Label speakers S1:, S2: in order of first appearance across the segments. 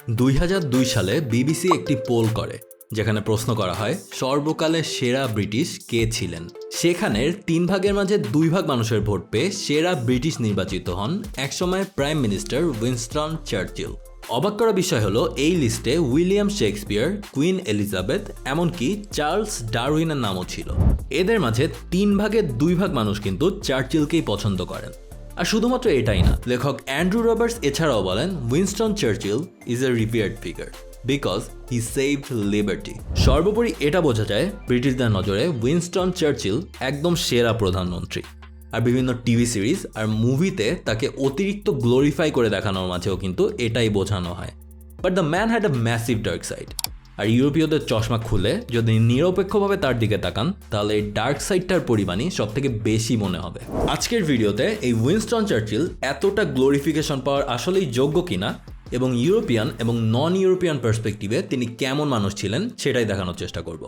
S1: 2002 সালে বিবিসি একটি পোল করে যেখানে প্রশ্ন করা হয় সর্বকালের সেরা ব্রিটিশ কে ছিলেন। সেখানের 3 ভাগের মাঝে 2 ভাগ মানুষের ভোট পেয়ে সেরা ব্রিটিশ নির্বাচিত হন একসময় প্রাইম মিনিস্টার উইনস্টন চার্চিল। অবাক করা বিষয় হলো এই লিস্টে উইলিয়াম শেক্সপিয়ার, কুইন এলিজাবেথ, এমনকি চার্লস ডারউইনের নামও ছিল। এদের মাঝে 3 ভাগের 2 ভাগ মানুষ কিন্তু চার্চিলকেই পছন্দ করেন। আর শুধুমাত্র এটাই না, লেখক অ্যান্ড্রু রবার্টস এছাড়াও বলেন Winston Churchill is a revered figure because he saved liberty. সর্বোপরি এটা বোঝা যায় ব্রিটিশদের নজরে উইনস্টন চার্চিল একদম সেরা প্রধানমন্ত্রী। আর বিভিন্ন টিভি সিরিজ আর মুভিতে তাকে অতিরিক্ত গ্লোরিফাই করে দেখানোর মাঝেও কিন্তু এটাই বোঝানো হয়। But the man had a massive dark side. আর ইউরোপীয়দের চশমা খুলে যদি নিরপেক্ষভাবে তার দিকে তাকান তাহলে এই ডার্ক সাইডটার পরিমাণই সব থেকে বেশি মনে হবে। আজকের ভিডিওতে এই উইনস্টন চার্চিল এতটা গ্লোরিফিকেশন পাওয়ার আসলেই যোগ্য কিনা এবং ইউরোপিয়ান এবং নন ইউরোপিয়ান পার্সপেক্টিভে তিনি কেমন মানুষ ছিলেন সেটাই দেখানোর চেষ্টা করব।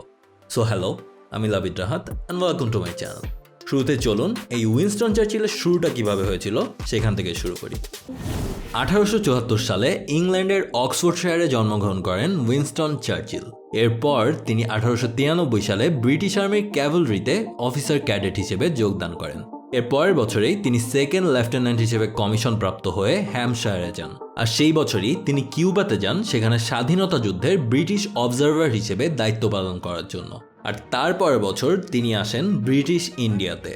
S1: সো হ্যালো, আমি Labid Rahat and welcome to my channel. শুরুতে চলুন এই উইনস্টন চার্চিলের শুরুটা কিভাবে হয়েছিল সেখান থেকে শুরু করি। 1874 সালে ইংল্যান্ডের অক্সফোর্ডশায়ারে জন্মগ্রহণ করেন উইনস্টন চার্চিল। এরপর তিনি 1893 সালে ব্রিটিশ আর্মির ক্যাভেলরিতে অফিসার ক্যাডেট হিসেবে যোগদান করেন। এর পরের বছরেই তিনি সেকেন্ড লেফটেন্যান্ট হিসেবে কমিশন প্রাপ্ত হয়ে হ্যাম্পশায়ারে যান। আর সেই বছরই তিনি কিউবাতে যান, সেখানে স্বাধীনতা যুদ্ধের ব্রিটিশ অবজারভার হিসেবে দায়িত্ব পালন করার জন্য। আর তারপরের বছর তিনি আসেন ব্রিটিশ ইন্ডিয়াতে।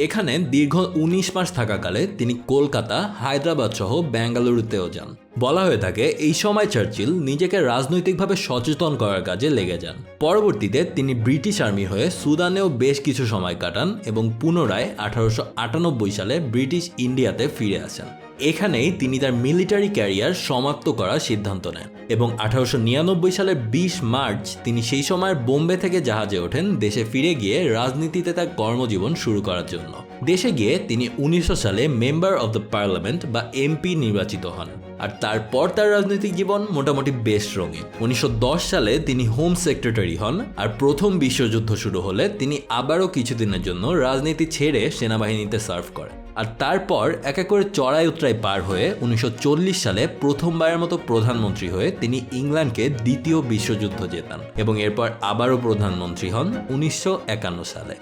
S1: এখানে দীর্ঘ 19 মাস থাকাকালে তিনি কলকাতা, হায়দ্রাবাদ সহ বেঙ্গালুরুতেও যান। বলা হয়ে থাকে এই সময় চার্চিল নিজেকে রাজনৈতিকভাবে সচেতন করার কাজে লেগে যান। পরবর্তীতে তিনি ব্রিটিশ আর্মি হয়ে সুদানেও বেশ কিছু সময় কাটান এবং পুনরায় 1898 সালে ব্রিটিশ ইন্ডিয়াতে ফিরে আসেন। এখানেই তিনি তার মিলিটারি ক্যারিয়ার সমাপ্ত করার সিদ্ধান্ত নেন এবং 1899 সালের 20 মার্চ তিনি সেই সময় বোম্বে থেকে জাহাজে ওঠেন দেশে ফিরে গিয়ে রাজনীতিতে তার কর্মজীবন শুরু করার জন্য। দেশে গিয়ে তিনি 1900 সালে মেম্বার অব দ্য পার্লামেন্ট বা এমপি নির্বাচিত হন। আর তারপর তার রাজনৈতিক জীবন মোটামুটি বেশ রঙিন। 1910 সালে তিনি হোম সেক্রেটারি হন। আর প্রথম বিশ্বযুদ্ধ শুরু হলে তিনি আবারও কিছুদিনের জন্য রাজনীতি ছেড়ে সেনাবাহিনীতে সার্ভ করেন। আর তারপর এক এক করে চড়াই উতরাই পার হয়ে 1940 সালে প্রথমবারের মতো প্রধানমন্ত্রী হয়ে তিনি ইংল্যান্ডকে দ্বিতীয় বিশ্বযুদ্ধ জেতান এবং এরপর আবারও প্রধানমন্ত্রী হন 1951 সালে।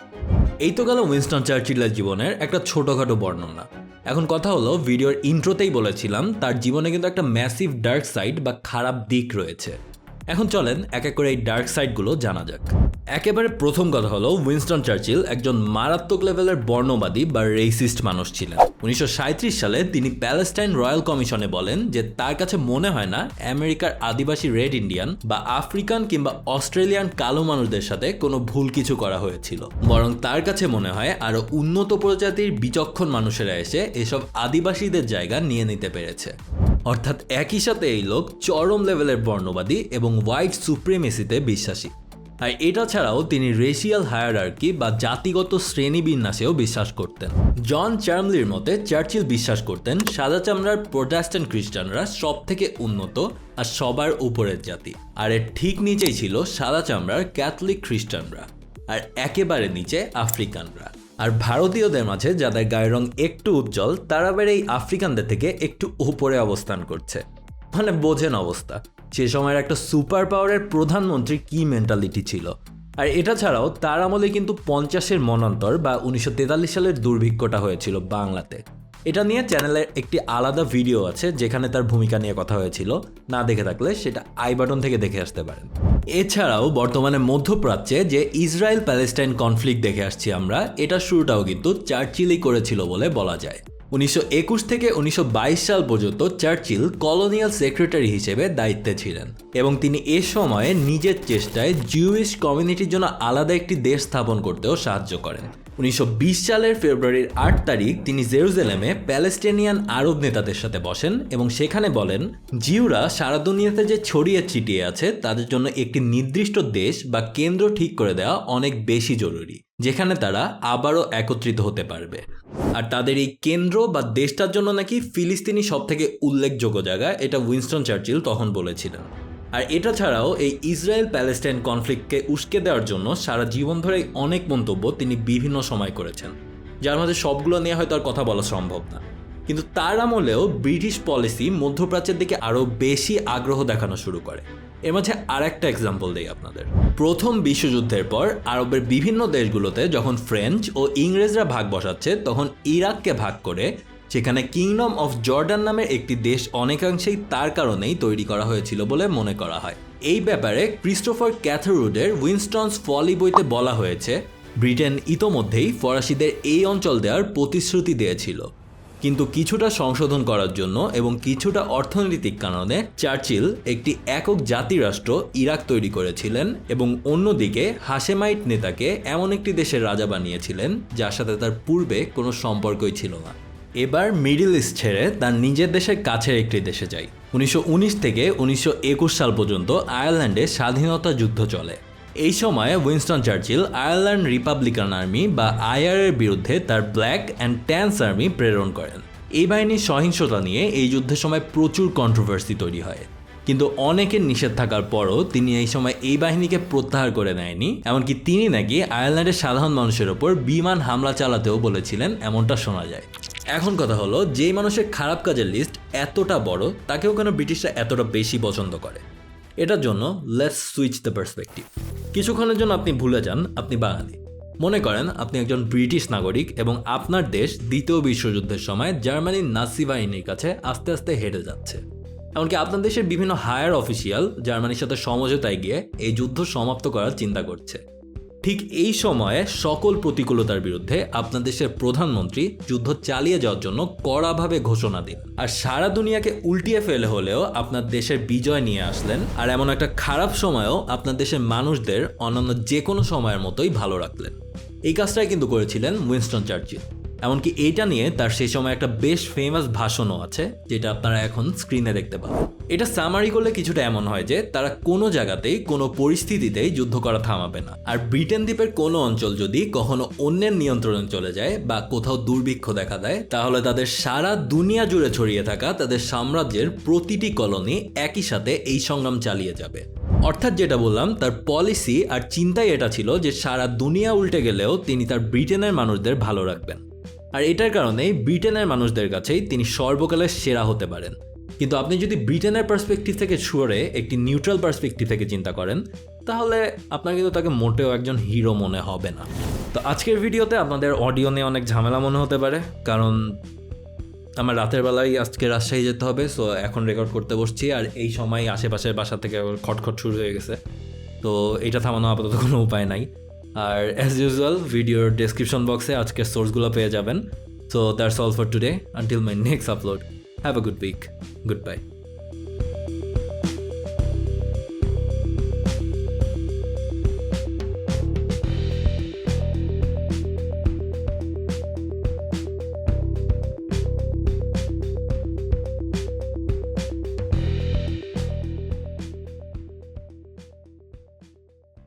S1: এই তো গেল উইনস্টন চার্চিলের জীবনের একটা ছোটখাটো বর্ণনা। এখন কথা হলো, ভিডিওর ইন্ট্রোতেই বলেছিলাম তার জীবনে কিন্তু একটা ম্যাসিভ ডার্ক সাইড বা খারাপ দিক রয়েছে। এখন চলেন এক এক করে এই ডার্ক সাইডগুলো জানা যাক। একেবারে প্রথম কথা হলো, উইনস্টন চার্চিল একজন মারাত্মক লেভেলের বর্ণবাদী বা রেসিস্ট মানুষ ছিলেন। 1937 সালে তিনি প্যালেস্টাইন রয়্যাল কমিশনে বলেন যে তার কাছে মনে হয় না আমেরিকার আদিবাসী রেড ইন্ডিয়ান বা আফ্রিকান কিংবা অস্ট্রেলিয়ান কালো মানুষদের সাথে কোনো ভুল কিছু করা হয়েছিল, বরং তার কাছে মনে হয় আরো উন্নত প্রজাতির বিচক্ষণ মানুষেরা এসে এসব আদিবাসীদের জায়গা নিয়ে নিতে পেরেছে। অর্থাৎ একই সাথে এই লোক চরম লেভেলের বর্ণবাদী এবং হোয়াইট সুপ্রিমেসিতে বিশ্বাসী। আর এটা ছাড়াও তিনি রেশিয়াল হায়ারার্কি বা জাতিগত শ্রেণীবিন্যাসেও বিশ্বাস করতেন। জন চার্মলির মতে চার্চিল বিশ্বাস করতেন সাদা চামড়ার প্রোটেস্ট্যান্ট খ্রিস্টানরা সব থেকে উন্নত আর সবার উপরের জাতি, আর এর ঠিক নিচেই ছিল সাদা চামড়ার ক্যাথলিক খ্রিস্টানরা, আর একেবারে নিচে আফ্রিকানরা। আর ভারতীয়দের মাঝে যাদের গায়ের রং একটু উজ্জ্বল তারা আবার এই আফ্রিকানদের থেকে একটু উপরে অবস্থান করছে। মানে বোঝেন অবস্থা, সে সময়ের একটা সুপার পাওয়ারের প্রধানমন্ত্রীর কি মেন্টালিটি ছিল। আর এটা ছাড়াও তার আমলে কিন্তু 50-এর মনান্তর বা 1943 সালের দুর্ভিক্ষটা হয়েছিল বাংলাতে। এটা নিয়ে চ্যানেলের একটি আলাদা ভিডিও আছে যেখানে তার ভূমিকা নিয়ে কথা হয়েছিল, না দেখে থাকলে সেটা আই বাটন থেকে দেখে আসতে পারেন। এছাড়াও বর্তমানে মধ্যপ্রাচ্যে যে ইসরায়েল প্যালেস্টাইন কনফ্লিক্ট দেখে আসছি আমরা, এটার শুরুটাও কিন্তু চার্চিলই করেছিল বলে বলা যায়। 1921 থেকে 1922 সাল পর্যন্ত চার্চিল কলোনিয়াল সেক্রেটারি হিসেবে দায়িত্বে ছিলেন এবং তিনি এ সময়ে নিজের চেষ্টায় জিউইশ কমিউনিটির জন্য আলাদা একটি দেশ স্থাপন করতেও সাহায্য করেন। 1920 সালের ফেব্রুয়ারির 8 তারিখ তিনি জেরুজালেমে প্যালেস্টিনিয়ান আরব নেতাদের সাথে বসেন এবং সেখানে বলেন জিউরা সারা দুনিয়াতে যে ছড়িয়ে ছিটিয়ে আছে তাদের জন্য একটি নির্দিষ্ট দেশ বা কেন্দ্র ঠিক করে দেওয়া অনেক বেশি জরুরি, যেখানে তারা আবারও একত্রিত হতে পারবে। আর তাদের এই কেন্দ্র বা দেশটার জন্য নাকি ফিলিস্তিনি সব থেকে উল্লেখযোগ্য জায়গা, এটা উইনস্টন চার্চিল তখন বলেছিলেন। আর এটা ছাড়াও এই ইসরায়েল প্যালেস্টাইন কনফ্লিক্টকে উস্কে দেওয়ার জন্য সারা জীবন ধরে অনেক মন্তব্য তিনি বিভিন্ন সময় করেছেন, যার মধ্যে সবগুলো নিয়ে হয়তো আর কথা বলা সম্ভব না। কিন্তু তার আমলেও ব্রিটিশ পলিসি মধ্যপ্রাচ্যের দিকে আরও বেশি আগ্রহ দেখানো শুরু করে। এর মাঝে আর একটা এক্সাম্পল দেই আপনাদের। প্রথম বিশ্বযুদ্ধের পর আরবের বিভিন্ন দেশগুলোতে যখন ফ্রেঞ্চ ও ইংরেজরা ভাগ বসাচ্ছে, তখন ইরাককে ভাগ করে সেখানে কিংডম অফ জর্ডান নামের একটি দেশ অনেকাংশেই তার কারণেই তৈরি করা হয়েছিল বলে মনে করা হয়। এই ব্যাপারে ক্রিস্টোফার ক্যাথারউডের উইনস্টনস ফলি বইতে বলা হয়েছে, ব্রিটেন ইতোমধ্যেই ফরাসিদের এই অঞ্চল দেওয়ার প্রতিশ্রুতি দিয়েছিল, কিন্তু কিছুটা সংশোধন করার জন্য এবং কিছুটা অর্থনৈতিক কারণে চার্চিল একটি একক জাতিরাষ্ট্র ইরাক তৈরি করেছিলেন এবং অন্যদিকে হাশেমাইট নেতাকে এমন একটি দেশের রাজা বানিয়েছিলেন যার সাথে তার পূর্বে কোনো সম্পর্কই ছিল না। এবার মিডল ইস্ট ছেড়ে তার নিজের দেশের কাছের একটি দেশে যাই। 1919 থেকে 1921 সাল পর্যন্ত আয়ারল্যান্ডে স্বাধীনতা যুদ্ধ চলে। এই সময়ে Winston Churchill Ireland Republican army বা আইআর এর বিরুদ্ধে তার ব্ল্যাক অ্যান্ড ট্যান্স আর্মি প্রেরণ করেন। এই বাহিনীর সহিংসতা নিয়ে এই যুদ্ধের সময় প্রচুর কন্ট্রোভার্সি তৈরি হয়, কিন্তু অনেকের নিষেধ থাকার পরও তিনি এই সময় এই বাহিনীকে প্রত্যাহার করে নেয়নি। এমনকি তিনি নাকি আয়ারল্যান্ডের সাধারণ মানুষের ওপর বিমান হামলা চালাতেও বলেছিলেন, এমনটা শোনা যায়। এখন কথা হলো, যেই মানুষের খারাপ কাজের লিস্ট এতটা বড়, তাকেও কেন ব্রিটিশরা এতটা বেশি পছন্দ করে? এটার জন্য লেটস সুইচ দ্য পার্সপেক্টিভ। কিছুক্ষণের জন্য আপনি ভুলে যান আপনি বাঙালি। মনে করেন আপনি একজন ব্রিটিশ নাগরিক এবং আপনার দেশ দ্বিতীয় বিশ্বযুদ্ধের সময় জার্মানির নাৎসি বাহিনীর কাছে আস্তে আস্তে হেরে যাচ্ছে। এমনকি আপনার দেশের বিভিন্ন হায়ার অফিসিয়াল জার্মানির সাথে সমঝোতায় গিয়ে এই যুদ্ধ সমাপ্ত করার চিন্তা করছে। ঠিক এই সময়ে সকল প্রতিকূলতার বিরুদ্ধে আপনার দেশের প্রধানমন্ত্রী যুদ্ধ চালিয়ে যাওয়ার জন্য কড়াভাবে ঘোষণা দিন, আর সারা দুনিয়াকে উল্টিয়ে ফেলে হলেও আপনার দেশের বিজয় নিয়ে আসলেন। আর এমন একটা খারাপ সময়েও আপনার দেশের মানুষদের অন্যান্য যে কোনো সময়ের মতোই ভালো রাখলেন। এই কাজটাই কিন্তু করেছিলেন উইনস্টন চার্চিল। এমনকি এইটা নিয়ে তার সেই সময় একটা বেশ ফেমাস ভাষণও আছে, যেটা আপনারা এখন স্ক্রিনে দেখতে পাবেন। এটা সামারি করলে কিছুটা এমন হয় যে তারা কোনো জায়গাতেই কোনো পরিস্থিতিতেই যুদ্ধ করা থামাবে না। আর ব্রিটেন দ্বীপের কোনো অঞ্চল যদি কখনো অন্যের নিয়ন্ত্রণে চলে যায় বা কোথাও দুর্ভিক্ষ দেখা দেয়, তাহলে তাদের সারা দুনিয়া জুড়ে ছড়িয়ে থাকা তাদের সাম্রাজ্যের প্রতিটি কলোনি একই সাথে এই সংগ্রাম চালিয়ে যাবে। অর্থাৎ যেটা বললাম, তার পলিসি আর চিন্তাই এটা ছিল যে সারা দুনিয়া উল্টে গেলেও তিনি তার ব্রিটেনের মানুষদের ভালো রাখবেন। আর এটার কারণেই ব্রিটেনের মানুষদের কাছেই তিনি সর্বকালের সেরা হতে পারেন। কিন্তু আপনি যদি ব্রিটেনের পার্সপেক্টিভ থেকে সরে একটি নিউট্রাল পার্সপেক্টিভ থেকে চিন্তা করেন, তাহলে আপনার কিন্তু তাকে মোটেও একজন হিরো মনে হবে না। তো আজকের ভিডিওতে আপনাদের অডিও নিয়ে অনেক ঝামেলা মনে হতে পারে, কারণ আমার রাতের বেলায় আজকে রাজশাহী যেতে হবে। সো এখন রেকর্ড করতে বসছি, আর এই সময় আশেপাশের বাসা থেকে খটখট শুরু হয়ে গেছে। তো এটা থামানো আপাতত কোনো উপায় নাই। আর অ্যাজ ইউজুয়াল ভিডিওর ডেসক্রিপশন বক্সে আজকের সোর্সগুলো পেয়ে যাবেন। So that's all for today. Until my next upload, have a good week, good bye.